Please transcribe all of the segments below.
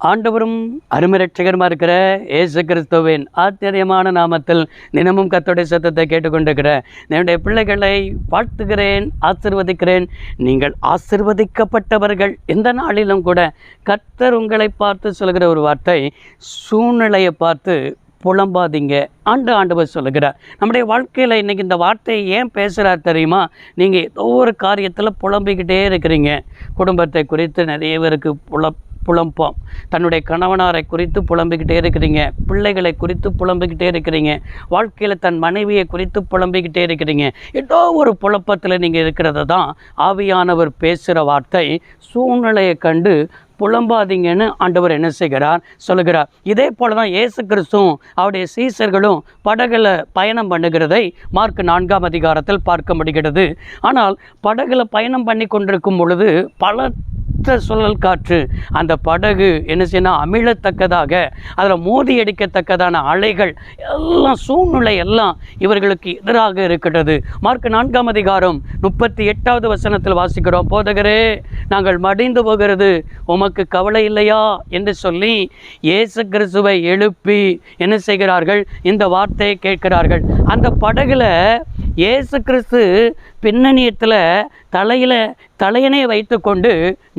ஆண்டவரும் அருமை ரட்சகருமா இருக்கிற இயேசு கிறிஸ்துவின் ஆச்சரியமான நாமத்தில் தினமும் கர்த்தருடைய சத்தத்தை கேட்டுக்கொண்டிருக்கிற என்னுடைய பிள்ளைகளை வாழ்த்துகிறேன், ஆசீர்வதிக்கிறேன். நீங்கள் ஆசீர்வதிக்கப்பட்டவர்கள். எந்த நாளிலும் கூட கர்த்தர் உங்களை பார்த்து சொல்கிற ஒரு வார்த்தை, சூழ்நிலையை பார்த்து புலம்பாதீங்க. ஆண்டவர் சொல்லுகிறார். நம்முடைய வாழ்க்கையில் இன்றைக்கி இந்த வார்த்தையை ஏன் பேசுகிறார் தெரியுமா? நீங்கள் ஏதோ ஒரு காரியத்தில் புலம்பிக்கிட்டே இருக்கிறீங்க. குடும்பத்தை குறித்து நிறைய பேருக்கு புலம்பம், தன்னுடைய கணவனாரை குறித்து புலம்பிக்கிட்டே இருக்கிறீங்க, பிள்ளைகளை குறித்து புலம்பிக்கிட்டே இருக்கிறீங்க, வாழ்க்கையில் தன் மனைவியை குறித்து புலம்பிக்கிட்டே இருக்கிறீங்க. ஏதோ ஒரு புலப்பத்தில் நீங்கள் இருக்கிறத தான் ஆவியானவர் பேசுகிற வார்த்தை, சூழ்நிலையை கண்டு புலம்பாதீங்கன்னு ஆண்டவர் என்ன செய்கிறார் சொல்லுகிறார். இதே போல தான் இயேசு கிறிஸ்துவும் அவருடைய சீசர்களும் படகுல பயணம் பண்ணுகிறதை மார்க் 4ஆம் அதிகாரத்தில் பார்க்க முடிகிறது. ஆனால் படகுல பயணம் பண்ணி கொண்டிருக்கும் பொழுது பல சுழல் காற்று அந்த படகு என்ன செய்யணும், அமிழத்தக்கதாக அதில் மோதி அடிக்கத்தக்கதான அலைகள் எல்லாம், சூழ்நிலை எல்லாம் இவர்களுக்கு எதிராக இருக்கிறது. மார்க் 4ஆம் அதிகாரம் 38வது வசனத்தில் வாசிக்கிறோம், போதகரே நாங்கள் மடிந்து போகிறது உமக்கு கவலை இல்லையா என்று சொல்லி இயேசு கிறிஸ்துவை எழுப்பி என்ன செய்கிறார்கள், இந்த வார்த்தையை கேட்கிறார்கள். அந்த படகுல இயேசு கிறிஸ்து பின்னணியத்தில் தலையணை வைத்து கொண்டு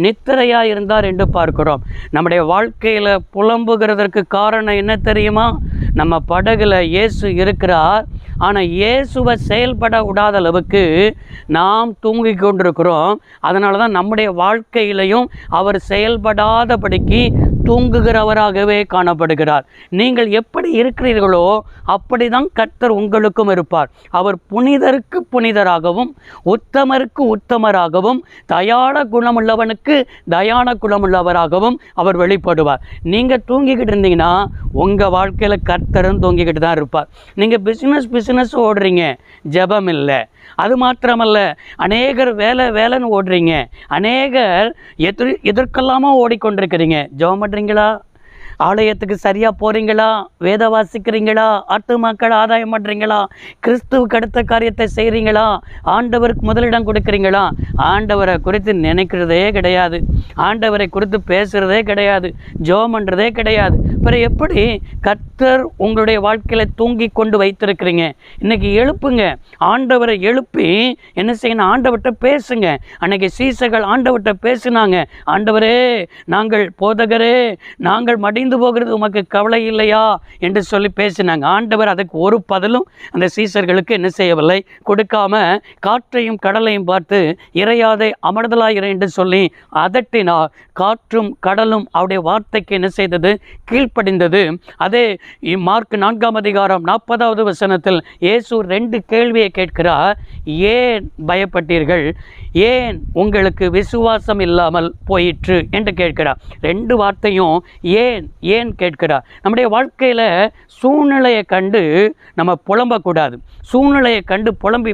நித்திரையாக இருந்தார் என்று பார்க்கிறோம். நம்முடைய வாழ்க்கையில் புலம்புகிறதற்கு காரணம் என்ன தெரியுமா? நம்ம படகுல இயேசு இருக்கிறார், ஆனால் இயேசுவை செயல்பட விடாத அளவுக்கு நாம் தூங்கி கொண்டிருக்கிறோம். அதனால தான் நம்முடைய வாழ்க்கையிலையும் அவர் செயல்படாதபடிக்கு தூங்குகிறவராகவே காணப்படுகிறார். நீங்கள் எப்படி இருக்கிறீர்களோ அப்படி தான் கர்த்தர் உங்களுக்கும் இருப்பார். அவர் புனிதருக்கு புனிதராகவும் உத்தமருக்கு உத்தமராகவும் தயாள குணமுள்ளவனுக்கு தயான குணமுள்ளவராகவும் அவர் வெளிப்படுவார். நீங்கள் தூங்கிக்கிட்டு இருந்தீங்கன்னா உங்கள் வாழ்க்கையில் கர்த்தரும் தூங்கிக்கிட்டு தான் இருப்பார். நீங்கள் பிஸ்னஸ் ஓடுறீங்க, ஜெபம் இல்லை. அது மாத்திரமல்ல, அநேகர் வேலைன்னு ஓடுறீங்க, அநேகர் எதற்கெல்லாமோ ஓடிக்கொண்டிருக்கிறீங்க. ஜெபம் பண்ணுறீங்களா? ஆலயத்துக்கு சரியாக போகிறீங்களா? வேத வாசிக்கிறீங்களா? ஆத்துமாக்கள் ஆதாயம் பண்ணுறீங்களா? கிறிஸ்துவுக்கு அடுத்த காரியத்தை செய்கிறீங்களா? ஆண்டவருக்கு முதலிடம் கொடுக்குறீங்களா? ஆண்டவரை குறித்து நினைக்கிறதே கிடையாது, ஆண்டவரை குறித்து பேசுகிறதே கிடையாது, ஜெபம் பண்ணுறதே கிடையாது. பிறகு எப்படி கர்த்தர் உங்களுடைய வாழ்க்கையில் தூங்கி கொண்டு வைத்திருக்கிறீங்க? இன்றைக்கி எழுப்புங்க, ஆண்டவரை எழுப்பி என்ன செய்யணும், ஆண்டவர்கிட்ட பேசுங்க. அன்றைக்கி சீசர்கள் ஆண்டவர்கிட்ட பேசினாங்க, ஆண்டவரே நாங்கள், போதகரே நாங்கள் மடிந்து போகிறது உமக்கு கவலை இல்லையா என்று சொல்லி பேசினாங்க. ஆண்டவர் அதுக்கு ஒரு பதிலும் அந்த சீசர்களுக்கு என்ன செய்யவில்லை, கொடுக்காம காற்றையும் கடலையும் பார்த்து இறையாதே அமர்தலாயிரு என்று சொல்லி அதட்டினார். காற்றும் கடலும் அவருடைய வார்த்தைக்கு என்ன செய்தது, கீழ்ப்படிந்தது. அதே மார்க் 4ஆம் அதிகாரம் 40வது வசனத்தில் இயேசு 2 கேள்வியை கேட்கிறார். ஏன் பயப்பட்டீர்கள்? ஏன் உங்களுக்கு விசுவாசம் இல்லாமல் போயிற்று என்று கேட்கிறார். 2 வார்த்தையும் ஏன் கேட்கிறார். நம்முடைய வாழ்க்கையில் சூழ்நிலையை கண்டு நம்ம புலம்பக்கூடாது. சூழ்நிலையை கண்டு புலம்பி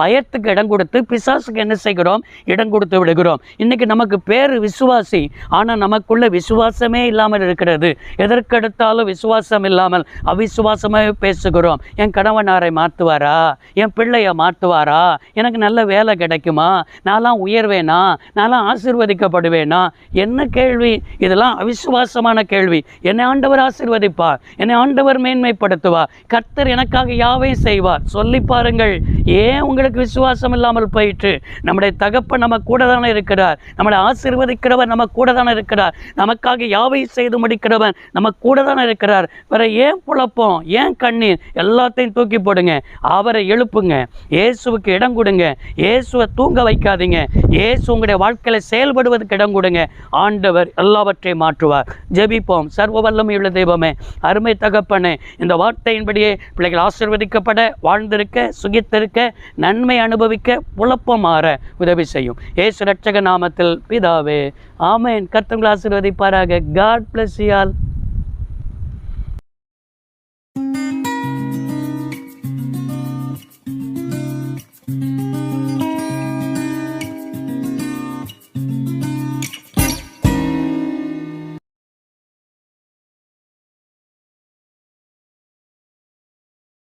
பயத்துக்கு இடம் கொடுத்து பிசாசுக்கு என்ன செய்கிறோம், இடம் கொடுத்து விடுகிறோம். இன்றைக்கி நமக்கு பேர் விசுவாசி, ஆனால் நமக்குள்ள விசுவாசமே இல்லாமல் இருக்கிறது. எதற்கெடுத்தாலும் விசுவாசம் இல்லாமல் அவிசுவாசமாக பேசுகிறோம். என் கணவனாரை மாற்றுவாரா? என் பிள்ளையை மாற்றுவாரா? எனக்கு நல்ல வேலை கிடைக்குமா? நான்லாம் உயர்வேனா? நான்லாம் ஆசீர்வதிக்கப்படுவேனா? என்ன கேள்வி இதெல்லாம்? அவிசுவாசமான கேள்வி. என்னை ஆண்டவர் ஆசீர்வதிப்பார், என்னை ஆண்டவர் மேன்மைப்படுத்துவார், கர்த்தர் எனக்காக யாவையும் செய்வார். சொல்லி பாருங்கள், ஏன் உங்களுக்கு விசுவாசம் இல்லாமல் போயிற்று? நம்முடைய தகப்பன் நம்ம கூட தானே இருக்கிறார், நம்மளை ஆசீர்வதிக்கிறவர் நம்ம கூட தானே இருக்கிறார், நமக்காக யாவையும் செய்து முடிக்கிறவன் நம்ம கூட தானே இருக்கிறார். வேற ஏன் குழப்பம், ஏன் கண்ணீர்? எல்லாத்தையும் தூக்கி போடுங்க, அவரை எழுப்புங்க, இயேசுவுக்கு இடம் கொடுங்க, இயேசுவை தூங்க வைக்காதீங்க, இயேசு உங்களுடைய வாழ்க்கையில் செயல்படுவதற்கு இடம் கொடுங்க. ஆண்டவர் எல்லாவற்றையும் மாற்றுவார். ஜெபிப்போம். சர்வ வல்லமையுள்ள தெய்வமே, அருமை தகப்பனே, இந்த வார்த்தையின்படியே பிள்ளைகள் ஆசீர்வதிக்கப்பட, வாழ்ந்திருக்க, சுகித்திருக்க, நன்மை அனுபவிக்க, புலப்பம் மாற உதவி செய்யும். இயேசு ரட்சக நாமத்தில் பிதாவே, ஆமென். கர்த்தர் உங்களை ஆசீர்வதிப்பாராக. God bless you all.